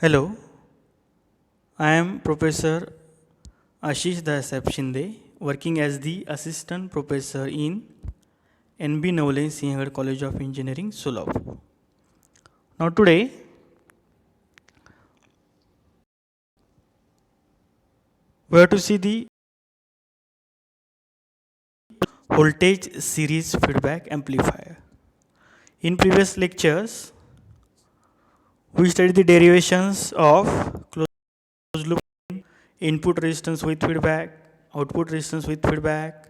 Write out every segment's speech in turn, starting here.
Hello, I am Professor Ashish Dasab Shinde, working as the Assistant Professor in NB Navale Sinhagad College of Engineering, Solapur. Now today, we have to see the voltage series feedback amplifier. In previous lectures, we studied the derivations of closed loop input resistance with feedback, output resistance with feedback,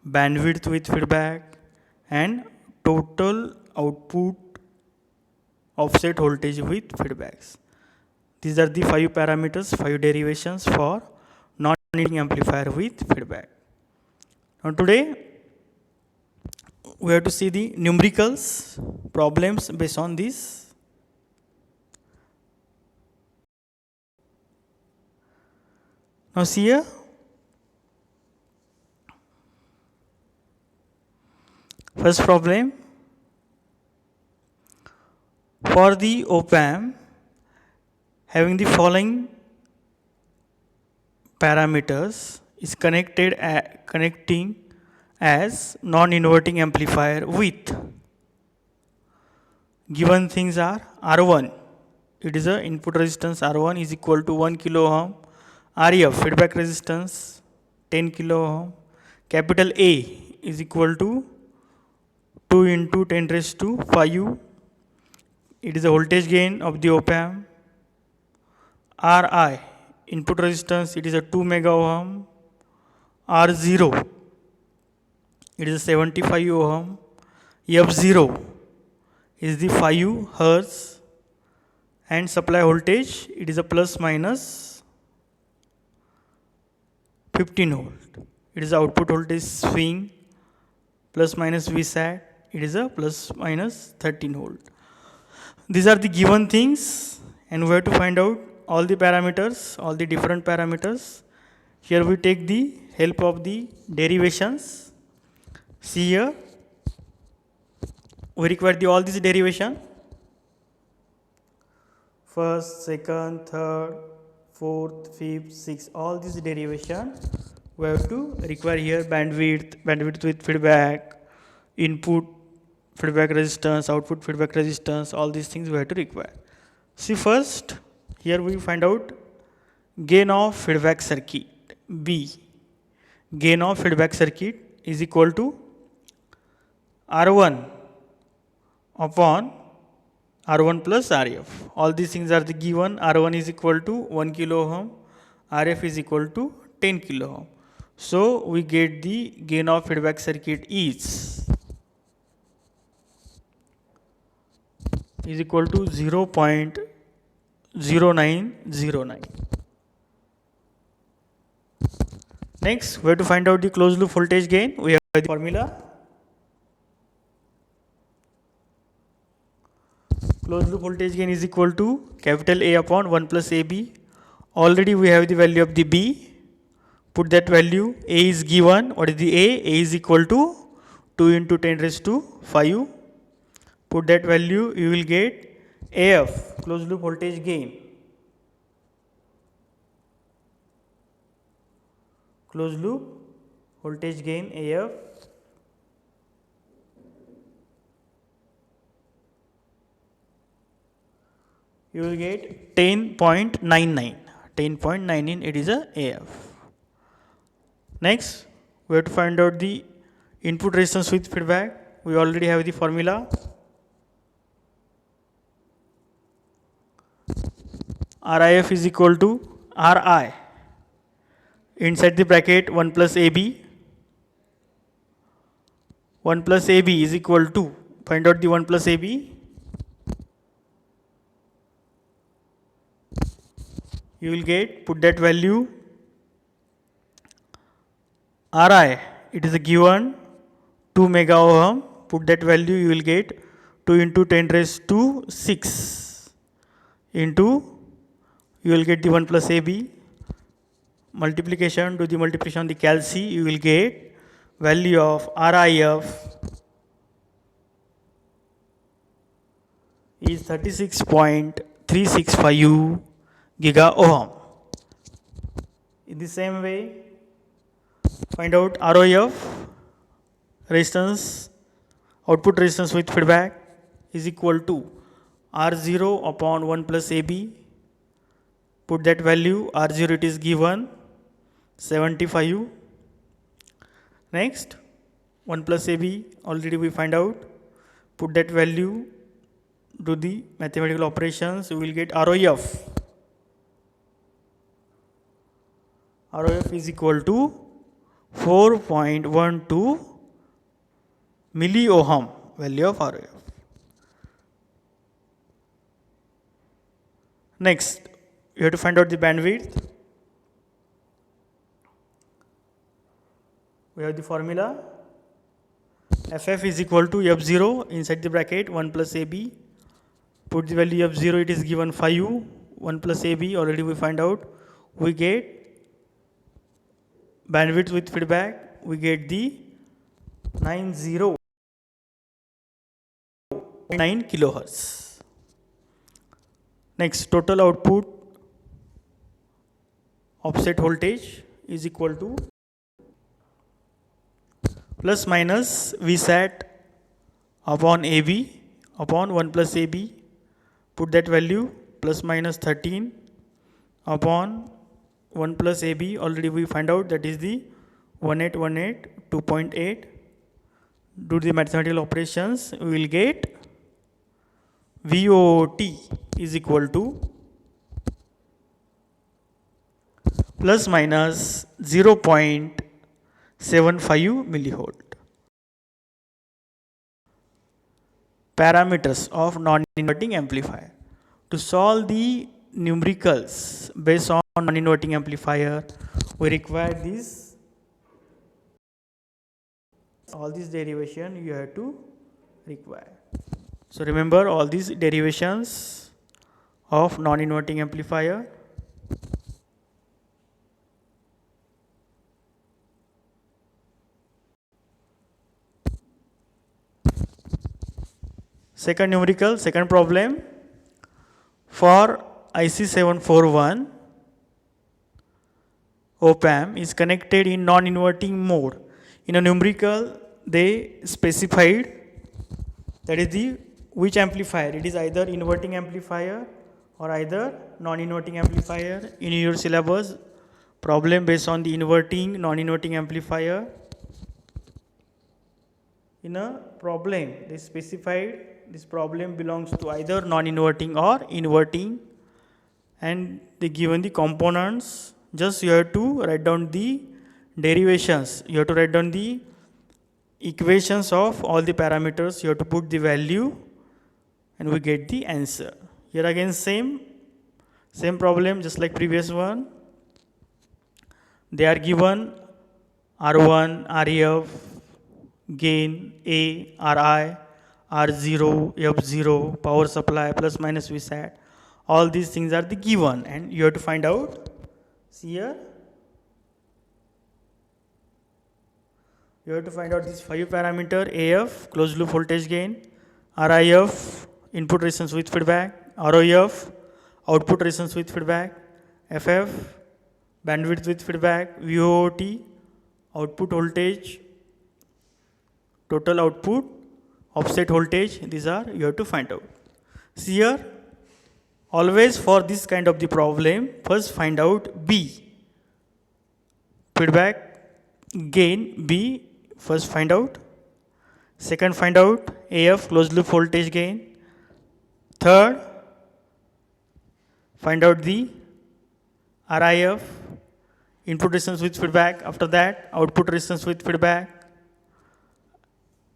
bandwidth with feedback, and total output offset voltage with feedbacks. These are the 5 parameters, 5 derivations for non-inverting amplifier with feedback. Now today we have to see the numericals problems based on this. Now see here, first problem, for the op-amp having the following parameters is connecting as non-inverting amplifier with given things are R1, it is a input resistance R1 is equal to 1 kilo ohm, RF feedback resistance 10 kilo ohm, capital A is equal to 2 into 10 raised to 5, it is a voltage gain of the op-amp. Ri input resistance, it is a 2 mega ohm. R0, it is a 75 ohm. F0 is the 5 hertz, and supply voltage, it is a plus minus 15 volt. It is output voltage swing plus minus Vsat, it is a plus minus 13 volt. These are the given things, and we have to find out all the parameters, all the different parameters. Here we take the help of the derivations. See here, we require all these derivation. First, second, third, fourth, fifth, sixth, all these derivation we have to require here. Bandwidth with feedback, input feedback resistance, output feedback resistance, all these things we have to require. See first, here we find out gain of feedback circuit B. Gain of feedback circuit is equal to R1 upon R1 plus RF. All these things are the given. R1 is equal to 1 kilo ohm, RF is equal to 10 kilo ohm. So we get the gain of feedback circuit is equal to 0.0909. Next, we have to find out the closed loop voltage gain. We have the formula. Closed loop voltage gain is equal to capital A upon 1 plus AB. Already we have the value of the B. Put that value. A is given. What is the A? A is equal to 2 into 10 raised to 5. Put that value, you will get AF, closed loop voltage gain. Closed loop voltage gain AF you will get 10.99. 10.99, it is a AF. Next, we have to find out the input resistance with feedback. We already have the formula. RIF is equal to RI inside the bracket 1 plus AB. 1 plus AB is equal to, find out the 1 plus AB. You will get, put that value. Ri, it is a given 2 mega ohm. Put that value, you will get 2 into 10 raised to 6 into, you will get the 1 plus AB. Multiplication, do the multiplication on the calci, you will get value of RIF is 36.3 365 giga ohm. In the same way, find out ROF, resistance, output resistance with feedback, is equal to R0 upon 1 plus AB. Put that value, R0 it is given 75. Next, 1 plus AB already we find out. Put that value, do the mathematical operations, we will get ROF. ROF is equal to 4.12 milliohm, value of ROF. Next, you have to find out the bandwidth. We have the formula, FF is equal to F0 inside the bracket 1 plus AB. Put the value F0, it is given 5, 1 plus AB already we find out. We get bandwidth with feedback, we get the 90.9 kilohertz. Next, total output offset voltage is equal to plus minus Vsat upon AB upon 1 plus AB. Put that value, plus minus 13 upon 1 plus AB, already we find out that is the 1818 2.8. Do the mathematical operations, we will get VOT is equal to plus minus 0.75 millivolt. Parameters of non-inverting amplifier. To solve the numericals based on non-inverting amplifier, we require this. All these derivation you have to require. So remember all these derivations of non-inverting amplifier. Second numerical, second problem. For IC 741, op-amp is connected in non-inverting mode. In a numerical, they specified that is the which amplifier. It is either inverting amplifier or either non-inverting amplifier. In your syllabus, problem based on the inverting, non-inverting amplifier. In a problem, they specified this problem belongs to either non-inverting or inverting, and they given the components. Just you have to write down the derivations. You have to write down the equations of all the parameters. You have to put the value and we get the answer. Here again same problem just like previous one. They are given R1, REF, gain A, RI, R0, F0, power supply, plus minus Vsat. All these things are the given and you have to find out. See here, you have to find out these 5 parameter: AF, closed loop voltage gain; RIF, input resistance with feedback; ROF, output resistance with feedback; FF, bandwidth with feedback; VOT, output voltage, total output, offset voltage. These are you have to find out. See here, always for this kind of the problem, first find out B, feedback gain B, first find out. Second, find out AF, closed loop voltage gain. Third, find out the RIF, input resistance with feedback. After that, output resistance with feedback.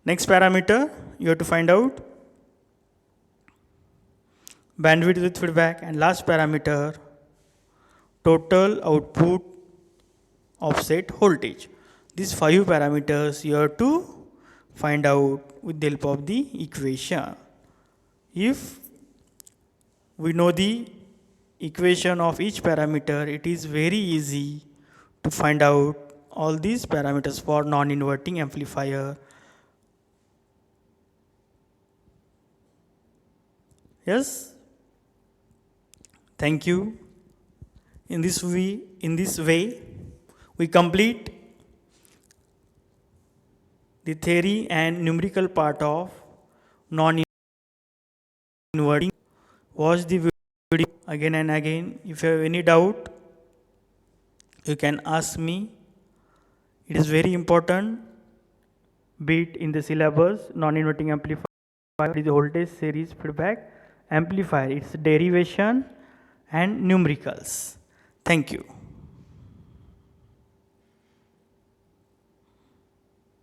Next parameter you have to find out bandwidth with feedback, and last parameter total output offset voltage. These 5 parameters you have to find out with the help of the equation. If we know the equation of each parameter, it is very easy to find out all these parameters for non-inverting amplifier. Yes. Thank you. In this way, we complete the theory and numerical part of non-inverting. Watch the video again and again. If you have any doubt, you can ask me. It is very important bit in the syllabus. Non-inverting amplifier is the voltage series feedback amplifier, its derivation and numericals. Thank you.